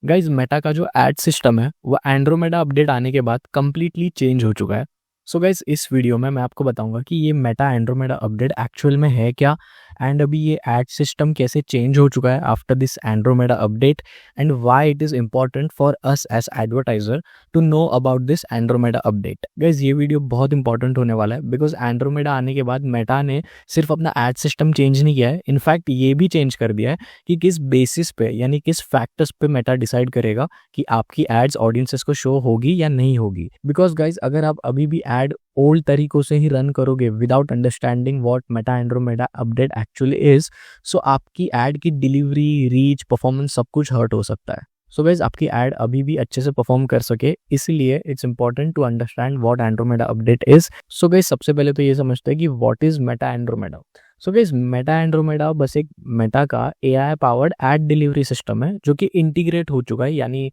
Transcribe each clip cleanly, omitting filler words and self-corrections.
Guys Meta का जो add system है वो एंड्रोमेडा अपडेट आने के बाद कंप्लीटली चेंज हो चुका है। सो गाइज इस वीडियो में मैं आपको बताऊंगा कि ये मेटा एंड्रोमेडा अपडेट एक्चुअल में है क्या, एंड अभी ये एड सिस्टम कैसे चेंज हो चुका है after this Andromeda update, and why it is important for us as advertiser to know about this Andromeda update. Guys ये वीडियो बहुत इंपॉर्टेंट होने वाला है बिकॉज एंड्रोमेडा आने के बाद मेटा ने सिर्फ अपना एड सिस्टम चेंज नहीं किया है, इनफैक्ट ये भी चेंज कर दिया है कि किस बेसिस पे यानी किस फैक्टर्स पे मेटा डिसाइड करेगा कि आपकी एड्स ऑडियंसेस को शो होगी या नहीं होगी। बिकॉज गाइज अगर आप अभी भी एड ओल्ड तरीकों से ही रन करोगे without understanding what Meta Andromeda update actually is, so आपकी एड की डिलीवरी, रीच, परफॉर्मेंस सब कुछ हर्ट हो सकता है। सो गाइज आपकी एड अभी भी अच्छे से परफॉर्म कर सके इसलिए it's important to understand what Andromeda update is. So guys सबसे पहले तो ये समझते हैं कि what is Meta Andromeda. So guys Meta Andromeda बस एक मेटा का AI powered ad delivery system है जो कि इंटीग्रेट हो चुका है, यानी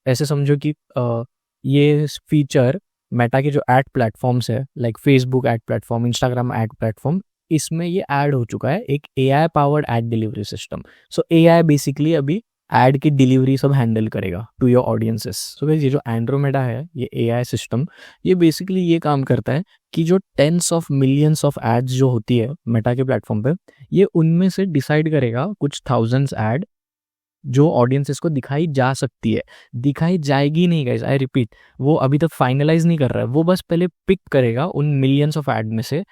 ऐसे समझो कि ये फीचर मेटा के जो एड प्लेटफॉर्म्स है like Facebook ad platform, Instagram ad platform, इसमें ये ऐड हो चुका है एक AI powered ad delivery system. So AI basically अभी एड की डिलीवरी सब हैंडल करेगा to your audiences. So guys ये जो एंड्रोमेडा है, ये एआई सिस्टम, ये बेसिकली ये काम करता है कि जो tens of millions of ads जो होती है मेटा के प्लेटफॉर्म पे, ये उनमें से डिसाइड करेगा कुछ थाउजेंड्स एड जो ऑडियंसेस को दिखाई जा सकती है। दिखाई जाएगी नहीं गाइस, आई रिपीट, वो अभी तक फाइनलाइज नहीं कर रहा है, वो बस पहले पिक करेगा उन मिलियंस ऑफ एड में से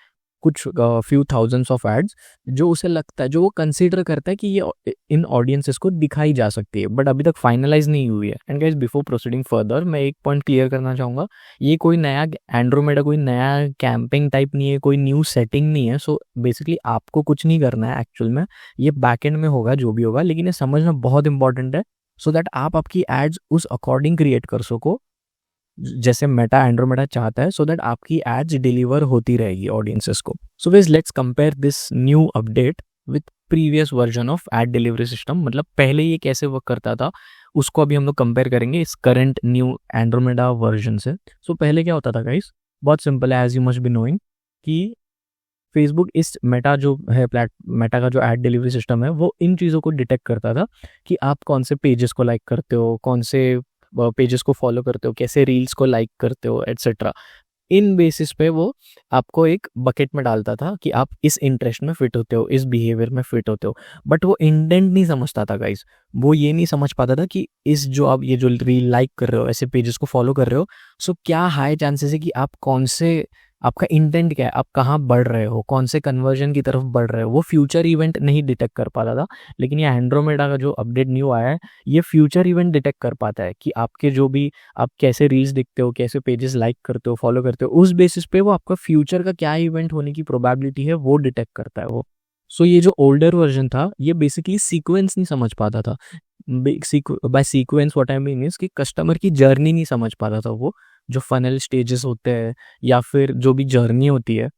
कुछ फ्यू थाउजेंड्स ऑफ एड्स जो उसे लगता है, जो वो कंसीडर करता है कि ये इन ऑडियंसेस को दिखाई जा सकती है, बट अभी तक फाइनलाइज नहीं हुई है। And guys before proceeding further मैं एक पॉइंट क्लियर करना चाहूँगा, ये कोई नया एंड्रोमेडा कोई नया कैंपिंग टाइप नहीं है, कोई न्यू सेटिंग नहीं है। सो बेसिकली आपको कुछ नहीं करना है एक्चुअल में, ये बैकएंड में होगा जो भी होगा, लेकिन ये समझना बहुत इंपॉर्टेंट है सो दैट आप आपकी एड्स उस अकॉर्डिंग क्रिएट कर सको जैसे मेटा एंड्रोमेडा चाहता है, सो दैट आपकी एड्स डिलीवर होती रहेगी ऑडियंसेस को। So guys let's compare this new update with previous version of add delivery system. मतलब पहले ये कैसे वर्क करता था उसको अभी हम लोग कंपेयर करेंगे इस करंट न्यू एंड्रोमेडा वर्जन से। सो पहले क्या होता था गाइस, बहुत सिंपल है, as you must be knowing कि फेसबुक इस मेटा जो है मेटा का जो एड डिलीवरी सिस्टम है वो इन चीज़ों को डिटेक्ट करता था कि आप कौन से पेजेस को लाइक करते हो, कौन से पेजेस को फॉलो करते हो, कैसे रील्स को लाइक करते हो, एटसेट्रा। इन बेसिस पे वो आपको एक बकेट में डालता था कि आप इस इंटरेस्ट में फिट होते हो, इस बिहेवियर में फिट होते हो। बट वो इंटेंट नहीं समझता था गाइस, वो ये नहीं समझ पाता था कि इस जो आप ये जो रील लाइक कर रहे हो, ऐसे पेजेस को फॉलो कर रहे हो, सो क्या हाई चांसेस है कि आप कौन से, आपका इंटेंट क्या है, आप कहाँ बढ़ रहे हो, कौन से कन्वर्जन की तरफ बढ़ रहे हो, वो फ्यूचर इवेंट नहीं डिटेक्ट कर पाता था। लेकिन ये एंड्रोमेडा का जो अपडेट न्यू आया है, ये फ्यूचर इवेंट डिटेक्ट कर पाता है कि आपके जो भी, आप कैसे रील्स दिखते हो, कैसे पेजेस लाइक करते हो, फॉलो करते हो, उस बेसिस पे वो आपका फ्यूचर का क्या इवेंट होने की प्रोबेबिलिटी है वो डिटेक्ट करता है वो। सो ये जो ओल्डर वर्जन था ये बेसिकली सीक्वेंस नहीं समझ पाता था। By sequence what I mean is कि कस्टमर की जर्नी नहीं समझ पाता था वो, जो फनल स्टेजेस होते हैं या फिर जो भी जर्नी होती है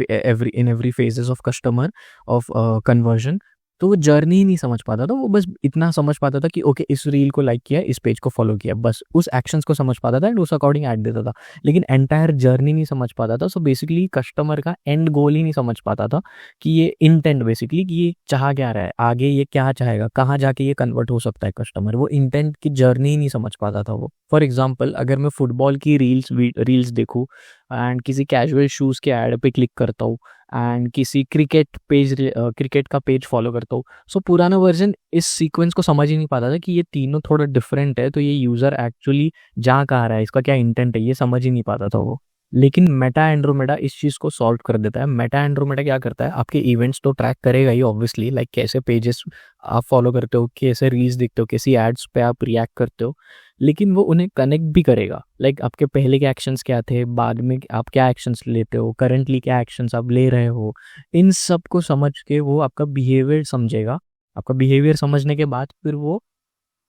in every phases of customer of conversion, तो वो जर्नी ही नहीं समझ पाता था। वो बस इतना समझ पाता था कि ओके इस रील को लाइक किया, इस पेज को फॉलो किया, बस उस एक्शंस को समझ पाता था एंड उस अकॉर्डिंग ऐड देता था, लेकिन एंटायर जर्नी नहीं समझ पाता था। सो बेसिकली कस्टमर का एंड गोल ही नहीं समझ पाता था कि ये इंटेंट बेसिकली कि ये चाह क्या रहा है, आगे ये क्या चाहेगा, कहाँ जाके ये कन्वर्ट हो सकता है कस्टमर, वो इंटेंट की जर्नी ही नहीं समझ पाता था वो। फॉर एग्जाम्पल अगर मैं फुटबॉल की रील्स देखूँ एंड किसी कैजुअल शूज़ के ऐड पे क्लिक करता हूँ एंड किसी क्रिकेट का पेज फॉलो करता हूँ, सो पुराना वर्जन इस सीक्वेंस को समझ ही नहीं पाता था कि ये तीनों थोड़ा डिफरेंट है, तो ये यूज़र एक्चुअली जा कहाँ रहा है, इसका क्या इंटेंट है, ये समझ ही नहीं पाता था वो। लेकिन मेटा एंड्रोमेडा इस चीज़ को सॉल्व कर देता है। मेटा एंड्रोमेडा क्या करता है, आपके इवेंट्स तो ट्रैक करेगा ही ऑब्वियसली, लाइक कैसे पेजेस आप फॉलो करते हो, कैसे रील्स देखते हो, कैसी एड्स पे आप रिएक्ट करते हो, लेकिन वो उन्हें कनेक्ट भी करेगा। लाइक आपके पहले के एक्शंस क्या थे, बाद में आप क्या एक्शंस लेते हो, करंटली क्या एक्शंस आप ले रहे हो, इन सब को समझ के वो आपका बिहेवियर समझेगा। आपका बिहेवियर समझने के बाद फिर वो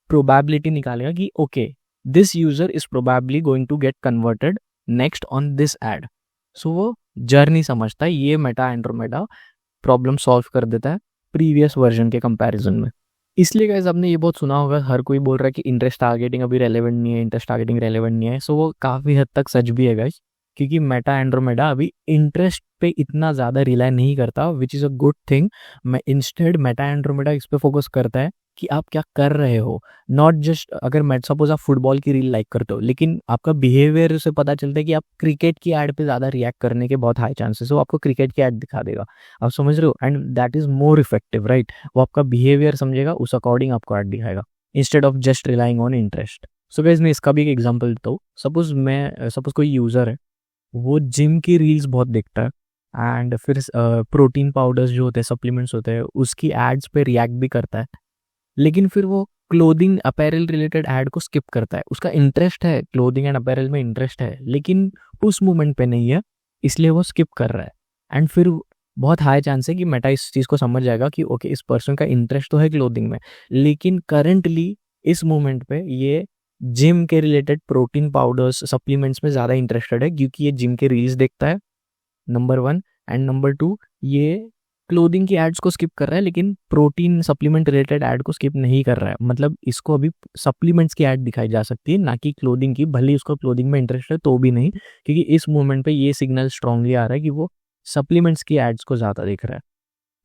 प्रोबेबिलिटी निकालेगा कि okay this user is probably going to get converted next on this ad. So वो जर्नी समझता है, ये मेटा एंड्रोमेडा प्रॉब्लम सॉल्व कर देता है प्रीवियस वर्जन के कंपैरिजन में। इसलिए गाइस आपने ये बहुत सुना होगा, हर कोई बोल रहा है कि इंटरेस्ट टारगेटिंग अभी रेलेवेंट नहीं है, इंटरेस्ट टारगेटिंग रेलेवेंट नहीं है। सो वो काफ़ी हद तक सच भी है गाइस, क्योंकि मेटा एंड्रोमेडा अभी इंटरेस्ट पे इतना ज़्यादा रिलाई नहीं करता, which is a good thing. मैं इंस्टेड मेटा एंड्रोमेडा इस पे फोकस करता है कि आप क्या कर रहे हो, नॉट जस्ट अगर मैं सपोज आप फुटबॉल की रील लाइक करते हो लेकिन आपका बिहेवियर से पता चलता है कि आप क्रिकेट की ऐड पे ज़्यादा रिएक्ट करने के बहुत हाई चांसेस हो, आपको क्रिकेट की ऐड दिखा देगा। आप समझ रहे हो, and that is more effective right. वो आपका बिहेवियर समझेगा, उस अकॉर्डिंग आपको ऐड दिखाएगा instead of just relying on interest. So guys मैं इसका भी एक एग्जांपल देता हूँ। सपोज कोई यूज़र है, वो जिम की रील्स बहुत देखता है एंड फिर प्रोटीन पाउडर्स जो होते हैं, सप्लीमेंट्स होते हैं, उसकी एड्स पे रिएक्ट भी करता है, लेकिन फिर वो क्लोथिंग अपैरल रिलेटेड ऐड को स्किप करता है। उसका इंटरेस्ट है, क्लोथिंग एंड अपैरल में इंटरेस्ट है, लेकिन उस मोमेंट पे नहीं है, इसलिए वो स्किप कर रहा है। एंड फिर बहुत हाई चांस है कि मेटा इस चीज़ को समझ जाएगा कि ओके इस पर्सन का इंटरेस्ट तो है क्लोथिंग में, लेकिन करंटली इस मोमेंट पे ये जिम के रिलेटेड प्रोटीन पाउडर्स सप्लीमेंट्स में ज़्यादा इंटरेस्टेड है, क्योंकि ये जिम के रील्स देखता है नंबर 1, एंड नंबर 2 ये क्लोथिंग की एड्स को स्किप कर रहा है, लेकिन प्रोटीन सप्लीमेंट रिलेटेड ऐड को स्किप नहीं कर रहा है। मतलब इसको अभी सप्लीमेंट्स की ऐड दिखाई जा सकती है, ना कि क्लोथिंग की, भले ही उसको क्लोथिंग में इंटरेस्ट है तो भी नहीं, क्योंकि इस मोमेंट पे ये सिग्नल स्ट्रांगली आ रहा है कि वो सप्लीमेंट्स की एड्स को ज़्यादा देख रहा है।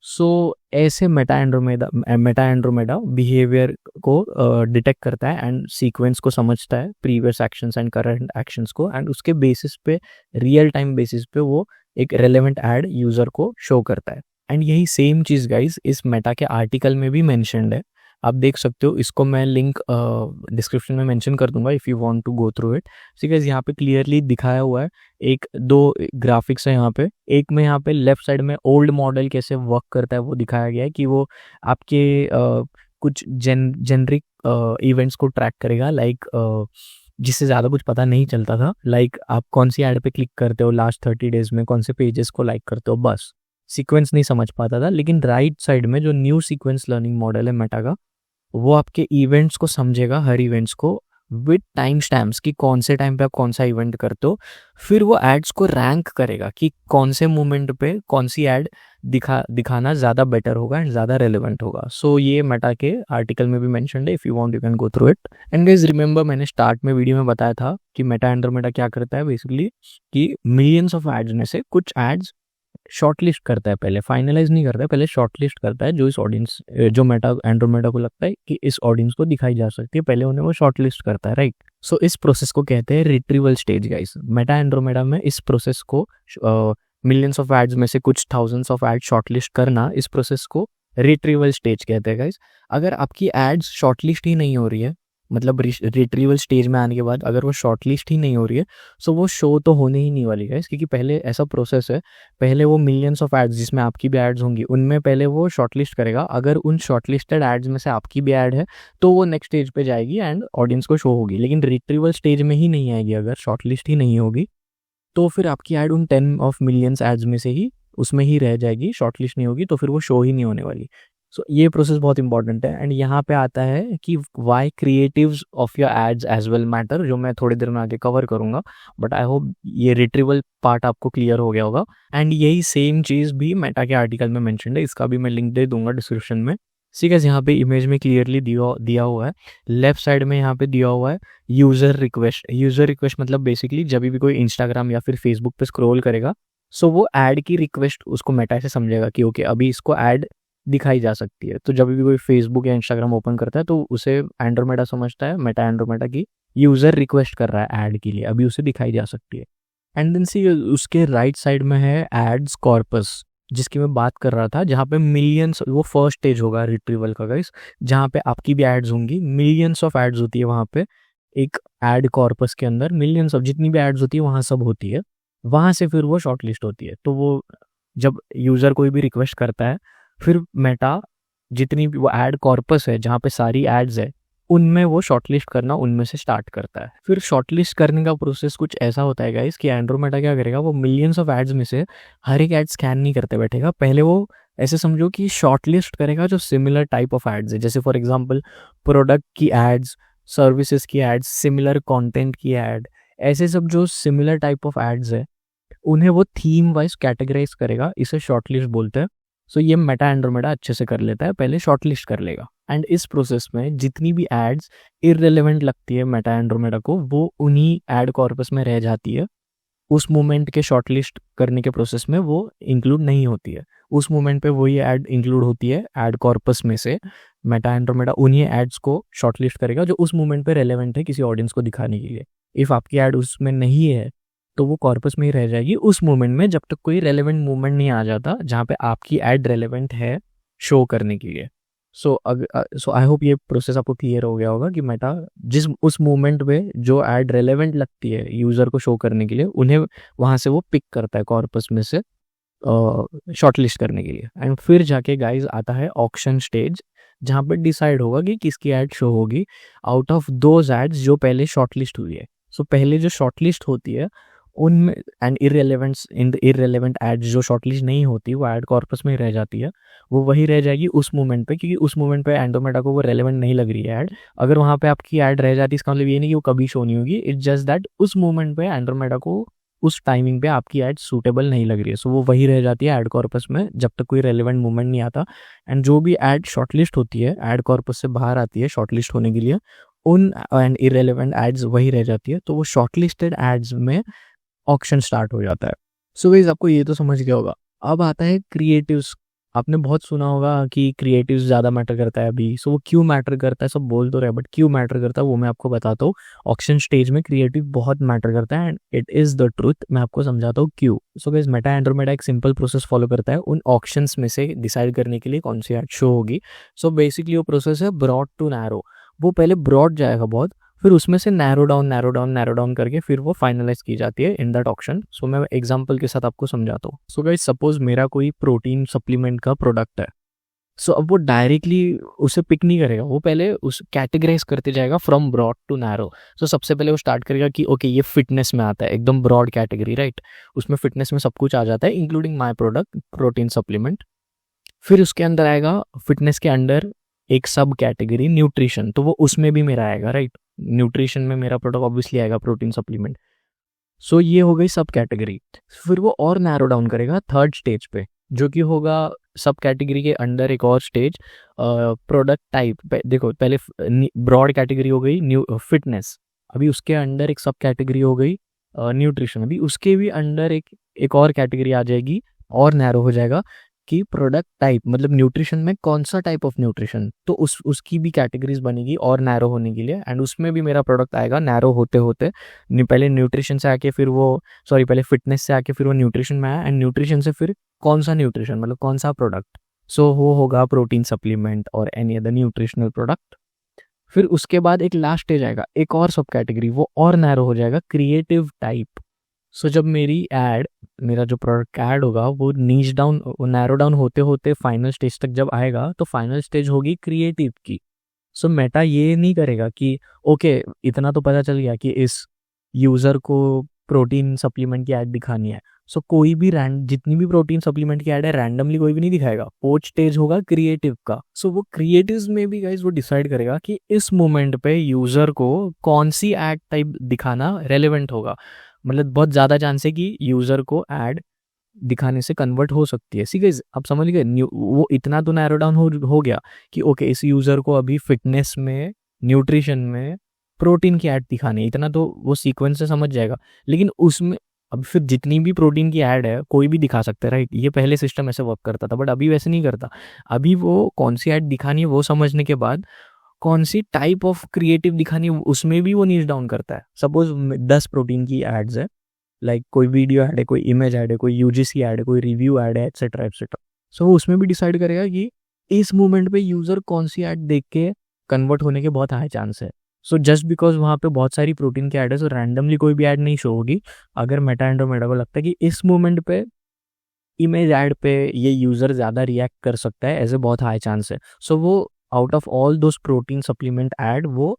सो ऐसे मेटा एंड्रोमेडा बिहेवियर को डिटेक्ट करता है एंड सीक्वेंस को समझता है, previous actions and current actions को, एंड उसके बेसिस पे, रियल टाइम बेसिस पे वो एक रेलेवेंट ऐड यूज़र को शो करता है। एंड यही सेम चीज़ गाइज इस मेटा के आर्टिकल में भी मैंशनड है, आप देख सकते हो। इसको मैं लिंक डिस्क्रिप्शन में मेंशन कर दूंगा if you want to go through it. See guys यहाँ पे क्लियरली दिखाया हुआ है, एक दो ग्राफिक्स है यहाँ पे। एक में यहाँ पे लेफ्ट साइड में ओल्ड मॉडल कैसे वर्क करता है वो दिखाया गया है, कि वो आपके कुछ जेनरिक इवेंट्स को ट्रैक करेगा, लाइक जिससे ज़्यादा कुछ पता नहीं चलता था, लाइक आप कौन सी ऐड पे क्लिक करते हो लास्ट 30 डेज में, कौन से पेजेस को लाइक करते हो, बस सीक्वेंस नहीं समझ पाता था। लेकिन राइट साइड में जो न्यू सीक्वेंस लर्निंग मॉडल है मेटा का, वो आपके इवेंट्स को समझेगा, हर इवेंट्स को विद टाइम स्टैम्प्स, कि कौन से टाइम पे आप कौन सा इवेंट करते हो। फिर वो एड्स को रैंक करेगा कि कौन से मोमेंट पे कौन सी ऐड दिखाना ज़्यादा बेटर होगा एंड ज़्यादा रेलिवेंट होगा। सो ये मेटा के आर्टिकल में भी मेंशन्ड है, if you want you can go through it. And guys remember, मैंने स्टार्ट में वीडियो में बताया था कि मेटा एंड्रोमेडा क्या करता है बेसिकली, कि मिलियंस ऑफ एड्स में से कुछ एड्स शॉर्टलिस्ट करता है, पहले फाइनलाइज नहीं करता है, पहले शॉर्टलिस्ट करता है, जो इस ऑडियंस, जो मेटा एंड्रोमेडा को लगता है कि इस ऑडियंस को दिखाई जा सकती है, पहले उन्हें वो शॉर्टलिस्ट करता है, राइट। सो इस प्रोसेस को कहते हैं retrieval stage guys. Meta Andromeda में इस प्रोसेस को मिलियंस ऑफ एड्स में से कुछ थाउजेंड्स ऑफ एड्स शॉर्टलिस्ट करना, इस प्रोसेस को रिट्रीवल स्टेज कहते हैं गाइस। अगर आपकी एड्स शॉर्टलिस्ट ही नहीं हो रही है, मतलब रिट्रीवल स्टेज में आने के बाद अगर वो शॉर्टलिस्ट ही नहीं हो रही है, सो वो शो तो होने ही नहीं वाली है, क्योंकि पहले ऐसा प्रोसेस है, पहले वो मिलियंस ऑफ एड्स जिसमें आपकी भी एड्स होंगी, उनमें पहले वो शॉर्टलिस्ट करेगा। अगर उन शॉर्टलिस्टेड एड्स में से आपकी भी ऐड है तो वो नेक्स्ट स्टेज पे जाएगी एंड ऑडियंस को शो होगी। लेकिन रिट्रीवल स्टेज में ही नहीं आएगी, अगर शॉर्टलिस्ट ही नहीं होगी, तो फिर आपकी ऐड उन 10 ऑफ मिलियंस एड्स में से ही उसमें ही रह जाएगी, शॉर्टलिस्ट नहीं होगी, तो फिर वो शो ही नहीं होने वाली। सो ये प्रोसेस बहुत इंपॉर्टेंट है। एंड यहाँ पे आता है कि why creatives of your ads as well matter, जो मैं थोड़ी देर में आगे कवर करूँगा, बट आई होप ये रिट्रीवल पार्ट आपको क्लियर हो गया होगा। एंड यही सेम चीज़ भी मेटा के आर्टिकल में मेंशन है, इसका भी मैं लिंक दे दूंगा डिस्क्रिप्शन में। ठीक है, यहाँ पे इमेज में क्लियरली दिया हुआ है, लेफ्ट साइड में यहाँ पे दिया हुआ है यूज़र रिक्वेस्ट। यूज़र रिक्वेस्ट मतलब बेसिकली जब भी कोई इंस्टाग्राम या फिर फेसबुक पे स्क्रॉल करेगा, सो वो ऐड की रिक्वेस्ट उसको मेटा से समझेगा कि ओके अभी इसको ऐड दिखाई जा सकती है। तो जब भी कोई फेसबुक या इंस्टाग्राम ओपन करता है तो उसे एंड्रोमेडा समझता है, मेटा एंड्रोमेडा की यूज़र रिक्वेस्ट कर रहा है ऐड के लिए, अभी उसे दिखाई जा सकती है। एंड देन सी उसके राइट साइड में है एड्स कॉर्पस, जिसकी मैं बात कर रहा था, जहाँ पे मिलियंस, वो फर्स्ट स्टेज होगा रिट्रीवल का गाइस, जहाँ पे आपकी भी एड्स होंगी, मिलियंस ऑफ एड्स होती है वहाँ पे। एक एड कॉर्पस के अंदर मिलियंस ऑफ जितनी भी एड्स होती है वहाँ सब होती है, वहाँ से फिर वो शॉर्ट लिस्ट होती है। तो वो जब यूज़र कोई भी रिक्वेस्ट करता है, फिर मेटा जितनी भी वो ऐड कॉर्पस है जहाँ पे सारी एड्स है, उनमें वो शॉर्टलिस्ट करना उनमें से स्टार्ट करता है। फिर शॉर्टलिस्ट करने का प्रोसेस कुछ ऐसा होता है गाइस कि एंड्रोमेडा क्या करेगा, वो मिलियंस ऑफ एड्स में से हर एक एड स्कैन नहीं करते बैठेगा, पहले वो ऐसे समझो कि शॉर्टलिस्ट करेगा जो सिमिलर टाइप ऑफ एड्स है, जैसे फॉर एग्जांपल प्रोडक्ट की एड्स, सर्विसेज की एड्स, सिमिलर कंटेंट की एड, ऐसे सब जो सिमिलर टाइप ऑफ एड्स है उन्हें वो थीम वाइज कैटेगराइज करेगा, इसे शॉर्टलिस्ट बोलते हैं। सो ये मेटा एंड्रोमेडा अच्छे से कर लेता है, पहले शॉर्टलिस्ट कर लेगा। एंड इस प्रोसेस में जितनी भी एड्स इररिलेवेंट लगती है मेटा एंड्रोमेडा को, वो उन्हीं एड कॉर्पस में रह जाती है, उस मोमेंट के शॉर्टलिस्ट करने के प्रोसेस में वो इंक्लूड नहीं होती है। उस मोमेंट पे वही ऐड इंक्लूड होती है ऐड कॉर्पस में से मेटा एंड्रोमेडा उन्हीं एड्स को शॉर्टलिस्ट करेगा जो उस मोमेंट पे रेलेवेंट है किसी ऑडियंस को दिखाने के लिए। इफ़ आपकी ऐड उसमें नहीं है तो वो कॉर्पस में ही रह जाएगी उस मोमेंट में, जब तक कोई रेलेवेंट मोमेंट नहीं आ जाता जहाँ पे आपकी ऐड रेलेवेंट है शो करने के लिए। सो आई होप ये प्रोसेस आपको क्लियर हो गया होगा कि मेटा जिस उस मोमेंट पे जो ऐड रेलेवेंट लगती है यूज़र को शो करने के लिए, उन्हें वहाँ से वो पिक करता है कॉर्पस में से शॉर्टलिस्ट करने के लिए। एंड फिर जाके गाइज आता है ऑक्शन स्टेज, जहाँ पर डिसाइड होगा कि किसकी ऐड शो होगी आउट ऑफ दोज एड्स जो पहले शॉर्टलिस्ट हुई है। सो पहले जो शॉर्टलिस्ट होती है उनमें एंड इररेलेवेंट एड्स जो शॉर्टलिस्ट नहीं होती वो ऐड कॉर्पस में ही रह जाती है, वो वही रह जाएगी उस मोमेंट पे, क्योंकि उस मोमेंट पे एंड्रोमेडा को वो रेलेवेंट नहीं लग रही है ऐड। अगर वहाँ पे आपकी ऐड रह जाती इसका मतलब ये नहीं कि वो कभी शो नहीं होगी, इट्स जस्ट दैट उस मोमेंट पे एंड्रोमेडा को उस टाइमिंग पे आपकी ऐड सूटेबल नहीं लग रही है। सो वो वही रह जाती है ऐड कॉर्पस में जब तक कोई रेलेवेंट मूवमेंट नहीं आता। एंड जो भी ऐड शॉर्टलिस्ट होती है ऐड कॉर्पस से बाहर आती है शॉर्टलिस्ट होने के लिए, उन एंड इररेलेवेंट एड्स वही रह जाती है, तो वो शॉर्टलिस्टेड एड्स में ऑक्शन स्टार्ट हो जाता है। सो गाइस आपको ये तो समझ गया होगा। अब आता है क्रिएटिव्स। आपने बहुत सुना होगा कि क्रिएटिव्स ज़्यादा मैटर करता है अभी। सो वो क्यों मैटर करता है, सब बोल तो रहे बट क्यों मैटर करता है वो मैं आपको बताता हूँ। ऑक्शन स्टेज में क्रिएटिव बहुत मैटर करता है and it is the truth. मैं आपको समझाता हूँ क्यों। सो गाइस मेटा एंड्रोमेडा एक सिंपल प्रोसेस फॉलो करता है उन ऑक्शंस में से डिसाइड करने के लिए कौन सी ऐड शो होगी। सो बेसिकली वो प्रोसेस है ब्रॉड टू नैरो। वो पहले ब्रॉड जाएगा बहुत, फिर उसमें से नैरो डाउन करके फिर वो फाइनलाइज की जाती है इन दैट ऑक्शन। सो मैं एग्जांपल के साथ आपको समझाता हूँ। सो गाइस सपोज मेरा कोई प्रोटीन सप्लीमेंट का प्रोडक्ट है। सो अब वो डायरेक्टली उसे पिक नहीं करेगा, वो पहले उस कैटेगराइज करते जाएगा फ्रॉम ब्रॉड टू नैरो। सो सबसे पहले वो स्टार्ट करेगा कि ओके ये फिटनेस में आता है, एकदम ब्रॉड कैटेगरी राइट, उसमें फिटनेस में सब कुछ आ जाता है including my product protein supplement. फिर उसके अंदर आएगा फिटनेस के अंडर एक सब कैटेगरी न्यूट्रिशन, तो वो उसमें भी मेरा आएगा राइट। न्यूट्रिशन में मेरा प्रोडक्ट ऑब्वियसली आएगा प्रोटीन सप्लीमेंट। सो ये हो गई सब कैटेगरी। फिर वो और नैरो डाउन करेगा थर्ड स्टेज पे, जो कि होगा सब कैटेगरी के अंडर एक और स्टेज प्रोडक्ट टाइप। देखो पहले ब्रॉड कैटेगरी हो गई न्यू फिटनेस, अभी उसके अंडर एक सब कैटेगरी हो गई न्यूट्रिशन, अभी उसके भी अंडर एक और कैटेगरी आ जाएगी और नैरो हो जाएगा कि प्रोडक्ट टाइप, मतलब न्यूट्रिशन में कौन सा टाइप ऑफ न्यूट्रिशन, तो उसकी भी कैटेगरीज बनेगी और नैरो होने के लिए। एंड उसमें भी मेरा प्रोडक्ट आएगा नैरो होते होते, पहले न्यूट्रिशन से आके फिर वो पहले फिटनेस से आके फिर वो न्यूट्रिशन में आया, एंड न्यूट्रिशन से फिर कौन सा न्यूट्रिशन मतलब कौन सा प्रोडक्ट, सो वो होगा प्रोटीन सप्लीमेंट और एनी अदर न्यूट्रिशनल प्रोडक्ट। फिर उसके बाद एक लास्ट स्टेज आएगा एक और सब कैटेगरी, वो और नैरो हो जाएगा क्रिएटिव टाइप। सो जब मेरा जो प्रोडक्ट ऐड होगा वो नैरो डाउन होते होते फाइनल स्टेज तक जब आएगा, तो फाइनल स्टेज होगी क्रिएटिव की। सो मेटा ये नहीं करेगा कि ओके इतना तो पता चल गया कि इस यूज़र को प्रोटीन सप्लीमेंट की ऐड दिखानी है, सो कोई भी जितनी भी प्रोटीन सप्लीमेंट की ऐड है रैंडमली कोई भी नहीं दिखाएगा, पोस्ट स्टेज होगा क्रिएटिव का। सो वो क्रिएटिव्स में भी गाइज वो डिसाइड करेगा कि इस मोमेंट पे यूज़र को कौन सी ऐड टाइप दिखाना रेलेवेंट होगा। मतलब बहुत ज़्यादा चांस है कि यूज़र को ऐड दिखाने से कन्वर्ट हो सकती है। सी गाइस आप समझ गए, वो इतना तो नैरो डाउन हो गया कि ओके इस यूज़र को अभी फिटनेस में न्यूट्रिशन में प्रोटीन की ऐड दिखानी है, इतना तो वो सीक्वेंस से समझ जाएगा। लेकिन उसमें अब फिर जितनी भी प्रोटीन की ऐड है कोई भी दिखा सकता है राइट, ये पहले सिस्टम ऐसे वर्क करता था बट अभी वैसे नहीं करता। अभी वो कौन सी ऐड दिखानी है वो समझने के बाद कौन सी टाइप ऑफ क्रिएटिव दिखानी है उसमें भी वो नीच डाउन करता है। सपोज 10 प्रोटीन की एड्स है, लाइक कोई वीडियो ऐड है, कोई इमेज ऐड है, कोई यूजीसी ऐड है, कोई रिव्यू ऐड है एक्सेट्रा एक्सेट्रा। सो वो उसमें भी डिसाइड करेगा कि इस मोमेंट पे यूज़र कौन सी ऐड देख के कन्वर्ट होने के बहुत हाई चांस है। सो जस्ट बिकॉज वहाँ पे बहुत सारी प्रोटीन की ऐड है, सो रैंडमली कोई भी ऐड नहीं शो होगी। अगर मेटा एंड्रोमेडा को लगता है कि इस मोमेंट पे इमेज ऐड पे ये यूज़र ज़्यादा रिएक्ट कर सकता है, ऐसे बहुत हाई चांस है, सो वो out of all those protein supplement add वो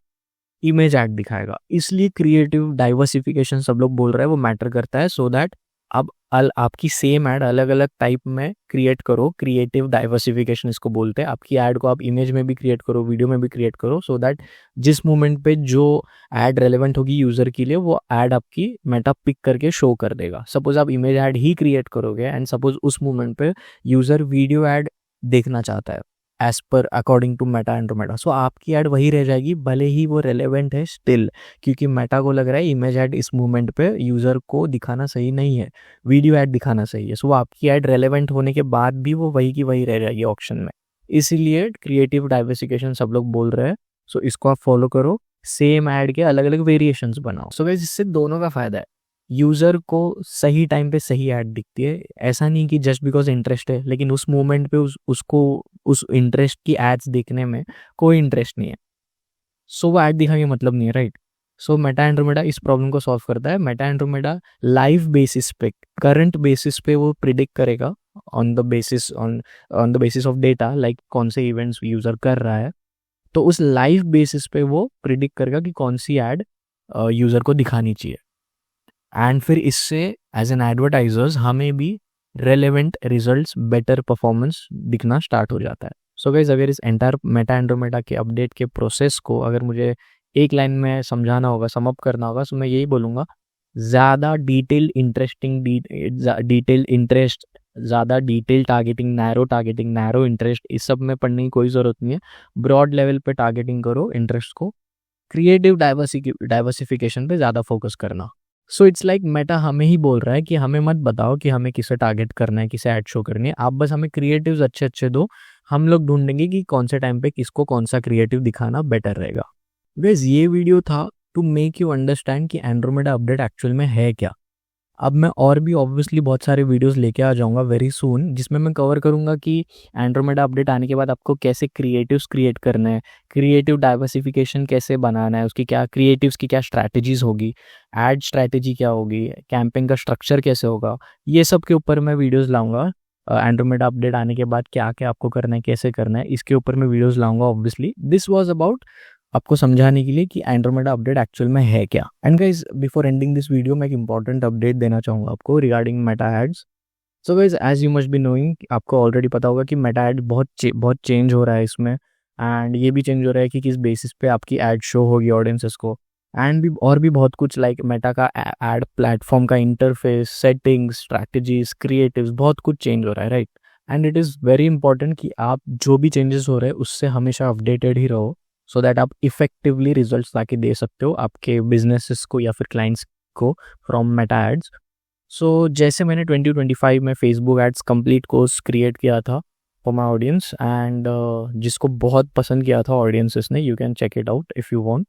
इमेज ऐड दिखाएगा। इसलिए क्रिएटिव डाइवर्सिफिकेशन सब लोग बोल रहे हैं वो मैटर करता है, सो दैट अब आपकी सेम ऐड अलग अलग टाइप में क्रिएट करो। क्रिएटिव डाइवर्सिफिकेशन इसको बोलते हैं। आपकी ऐड को आप इमेज में भी क्रिएट करो, वीडियो में भी क्रिएट करो, सो दैट जिस मोमेंट पे जो ऐड रेलेवेंट होगी यूज़र के लिए वो ऐड आपकी मेटा पिक करके शो कर देगा। सपोज आप इमेज ऐड ही क्रिएट करोगे एंड सपोज उस मोमेंट पे यूज़र वीडियो ऐड देखना चाहता है as per according to Meta Andromeda, so आपकी ऐड वही रह जाएगी भले ही वो रेलेवेंट है स्टिल, क्योंकि मेटा को लग रहा है इमेज ऐड इस मूवमेंट पे यूज़र को दिखाना सही नहीं है, वीडियो ऐड दिखाना सही है। सो आपकी ऐड रेलेवेंट होने के बाद भी वो वही की वही रह जाएगी ऑप्शन में। इसीलिए क्रिएटिव डाइवर्सिफिकेशन सब लोग बोल रहे हैं। सो इसको आप फॉलो करो, सेम ऐड के अलग अलग वेरिएशंस बनाओ। सो गाइस इससे दोनों का फायदा है, यूजर को सही टाइम पे सही ऐड दिखती है, ऐसा नहीं कि जस्ट बिकॉज इंटरेस्ट है लेकिन उस मोमेंट पे उसको उस इंटरेस्ट की एड्स देखने में कोई इंटरेस्ट नहीं है, सो वो ऐड दिखाने का मतलब नहीं है, राइट। सो मेटा एंड्रोमेडा इस प्रॉब्लम को सॉल्व करता है। मेटा एंड्रोमेडा लाइव बेसिस पे, करंट बेसिस पे वो प्रिडिक्ट करेगा on the basis of data, like कौन से इवेंट्स यूजर कर रहा है, तो उस लाइव बेसिस पे वो प्रिडिक्ट करेगा कि कौन सी ऐड यूजर को दिखानी चाहिए। एंड फिर इससे एज एन एडवर्टाइजर्स हमें भी रेलेवेंट रिजल्ट्स, बेटर परफॉर्मेंस दिखना स्टार्ट हो जाता है। सो गाइज अगर इस एंटायर मेटा एंड्रोमेडा के अपडेट के प्रोसेस को अगर मुझे एक लाइन में समझाना होगा, समअप करना होगा, तो मैं यही बोलूँगा, ज़्यादा डिटेल इंटरेस्ट, ज़्यादा डिटेल टारगेटिंग, नैरो इंटरेस्ट, इस सब में पढ़ने की कोई ज़रूरत नहीं है। ब्रॉड लेवल पे टारगेटिंग करो इंटरेस्ट को, क्रिएटिव डाइवर्सिफिकेशन पे ज़्यादा फोकस करना। सो इट्स लाइक मेटा हमें ही बोल रहा है कि हमें मत बताओ कि हमें किसे टारगेट करना है, किसे ऐड शो करनी है, आप बस हमें क्रिएटिव्स अच्छे अच्छे दो, हम लोग ढूंढेंगे कि कौन से टाइम पे किसको कौन सा क्रिएटिव दिखाना बेटर रहेगा। गाइस ये वीडियो था टू मेक यू अंडरस्टैंड कि एंड्रोमेडा अपडेट एक्चुअल में है क्या। अब मैं और भी ऑब्वियसली बहुत सारे वीडियोस लेके आ जाऊंगा वेरी सून, जिसमें मैं कवर करूंगा कि एंड्रोमेडा अपडेट आने के बाद आपको कैसे क्रिएटिव्स क्रिएट करना है, क्रिएटिव डाइवर्सिफिकेशन कैसे बनाना है, उसकी क्या क्रिएटिव्स की क्या स्ट्रैटेजीज होगी, एड स्ट्रैटेजी क्या होगी, कैंपेन का स्ट्रक्चर कैसे होगा, ये सब के ऊपर मैं वीडियोज़ लाऊंगा। एंड्रोमेडा अपडेट आने के बाद क्या क्या आपको करना है, कैसे करना है, इसके ऊपर मैं वीडियोज़ लाऊंगा। ऑब्वियसली दिस वॉज अबाउट आपको समझाने के लिए कि एंड्रोमेडा अपडेट एक्चुअल में है क्या। And guys before ending this video मैं एक इंपॉर्टेंट अपडेट देना चाहूँगा आपको regarding Meta ads. So guys as you must be knowing, आपको ऑलरेडी पता होगा कि मेटा एड बहुत चेंज हो रहा है इसमें, एंड ये भी चेंज हो रहा है कि किस बेसिस पे आपकी एड शो होगी ऑडियंसेस को, एंड भी और भी बहुत कुछ, लाइक मेटा का एड प्लेटफॉर्म का इंटरफेस, सेटिंग्स, स्ट्रैटेजीज, क्रिएटिव्स, बहुत कुछ चेंज हो रहा है, right. And it is very important कि आप जो भी चेंजेस हो रहे हैं उससे हमेशा अपडेटेड ही रहो, सो दैट आप इफेक्टिवली रिजल्ट्स लाके दे सकते हो आपके बिजनेसेस को या फिर क्लाइंट्स को फ्रॉम मेटा एड्स। सो जैसे मैंने 2025 में Facebook ads complete course create किया था फॉर माई ऑडियंस, एंड जिसको बहुत पसंद किया था ऑडियंसेस ने, you can check it out if you want.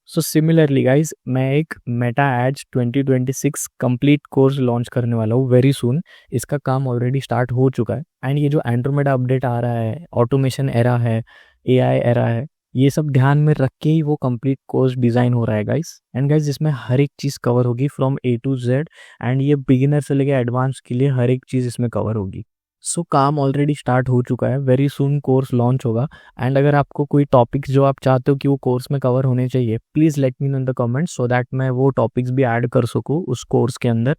So similarly guys मैं एक Meta ads 2026 complete course launch करने वाला हूँ वेरी सून। इसका काम ऑलरेडी स्टार्ट हो चुका है, एंड ये जो एंड्रोमेडा अपडेट आ रहा है, ऑटोमेशन एरा है, AI एरा है, ये सब ध्यान में रख के ही वो कंप्लीट कोर्स डिज़ाइन हो रहा है गाइस। एंड गाइस इसमें हर एक चीज़ कवर होगी from A to Z, and ये बिगिनर से लेके एडवांस के लिए हर एक चीज़ इसमें कवर होगी। सो काम ऑलरेडी स्टार्ट हो चुका है, वेरी सून कोर्स लॉन्च होगा। एंड अगर आपको कोई टॉपिक्स जो आप चाहते हो कि वो कोर्स में कवर होने चाहिए, please let me know in the comments, so that मैं वो टॉपिक्स भी ऐड कर सकूँ उस कोर्स के अंदर।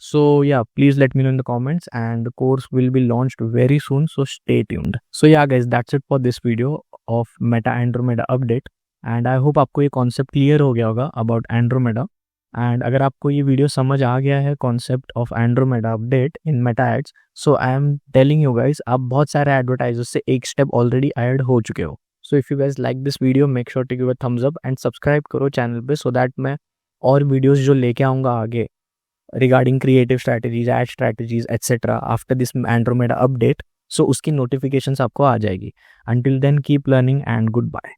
So yeah, please let me know in the comments, and the course will be launched very soon, so stay tuned. So yeah guys, that's it for this video of Meta Andromeda update, and I hope आपको ये concept clear हो गया होगा about Andromeda। and अगर आपको ये video समझ आ गया है concept of Andromeda update in Meta Ads, so I am telling you guys, आप बहुत सारे advertisers से एक step already add हो चुके हो। So if you guys like this video, make sure to give a thumbs up and subscribe करो channel पे, so that मैं और videos जो लेके आऊँगा आगे regarding creative strategies, ad strategies, etc. after this Andromeda update, so उसकी notifications आपको आ जाएगी। Until then, keep learning and goodbye.